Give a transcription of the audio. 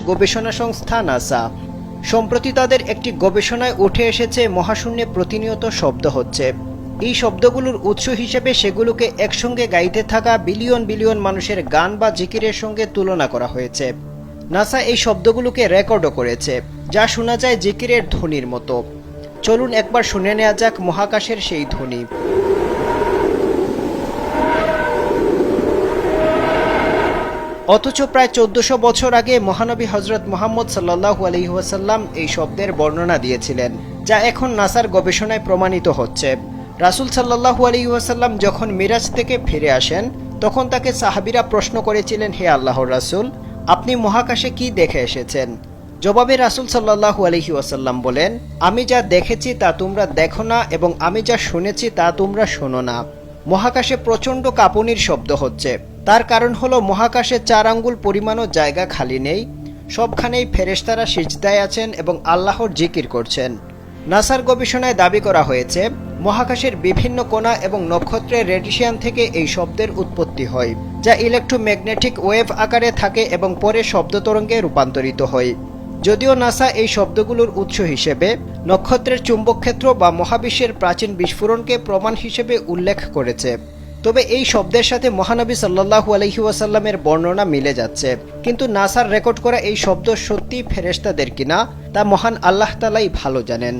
গবেষণা সংস্থা নাসা। সম্প্রতি তাদের একটি গবেষণায় উঠে এসেছে মহাশূন্যে প্রতিনিয়ত শব্দ হচ্ছে। এই শব্দগুলোর উৎস হিসেবে সেগুলোকে একসঙ্গে গাইতে থাকা বিলিয়ন বিলিয়ন মানুষের গান বা জিকিরের সঙ্গে তুলনা করা হয়েছে। নাসা এই শব্দগুলোকে রেকর্ডও করেছে, যা শোনা যায় জিকিরের ধ্বনির মতো। চলুন একবার শুনে নেওয়া যাক মহাকাশের সেই ধ্বনি। অথচ প্রায় 1400 বছর আগে মহানবী হজরত মুহাম্মদ সাল্লাল্লাহু আলাইহি ওয়াসাল্লাম এই শব্দের বর্ণনা দিয়েছিলেন, যা এখন নাসার গবেষণায় প্রমাণিত হচ্ছে। রাসূল সাল্লাল্লাহু আলাইহি ওয়াসাল্লাম যখন মিরাজ থেকে ফিরে আসেন, তখন তাকে সাহাবীরা প্রশ্ন করেছিলেন, হে আল্লাহর রাসূল, আপনি মহাকাশে কি দেখে এসেছেন? জবাবে রাসূল সাল্লাল্লাহু আলাইহি ওয়াসাল্লাম বলেন, আমি যা দেখেছি তা তোমরা দেখো না, এবং আমি যা শুনেছি তা তোমরা শোনো না। মহাকাশে প্রচণ্ড কাঁপুনির শব্দ হচ্ছে। তার কারণ হলো মহাকাশে 4 আঙ্গুল পরিমাণও জায়গা খালি নেই। সবখানেই ফেরেশতারা সিজদায় আছেন এবং আল্লাহর জিকির করছেন। নাসার গবেষণায় দাবি করা হয়েছে, মহাকাশের বিভিন্ন কোণা এবং নক্ষত্রের রেডিয়েশন থেকে এই শব্দের উৎপত্তি হয়, যা ইলেকট্রোম্যাগনেটিক ওয়েভ আকারে থাকে এবং পরে শব্দ তরঙ্গে রূপান্তরিত হয়। যদিও নাসা এই শব্দগুলোর উৎস হিসেবে নক্ষত্রের চুম্বকক্ষেত্র বা মহাবিশ্বের প্রাচীন বিস্ফোরণকে প্রমাণ হিসেবে উল্লেখ করেছে, তবে এই শব্দের সাথে মহানবী সাল্লাল্লাহু আলাইহি ওয়াসাল্লামের বর্ণনা মিলে যাচ্ছে। কিন্তু নাসার রেকর্ড করা এই শব্দ সত্যি ফেরেশতাদের কিনা তা মহান আল্লাহ তাআলাই ভালো জানেন।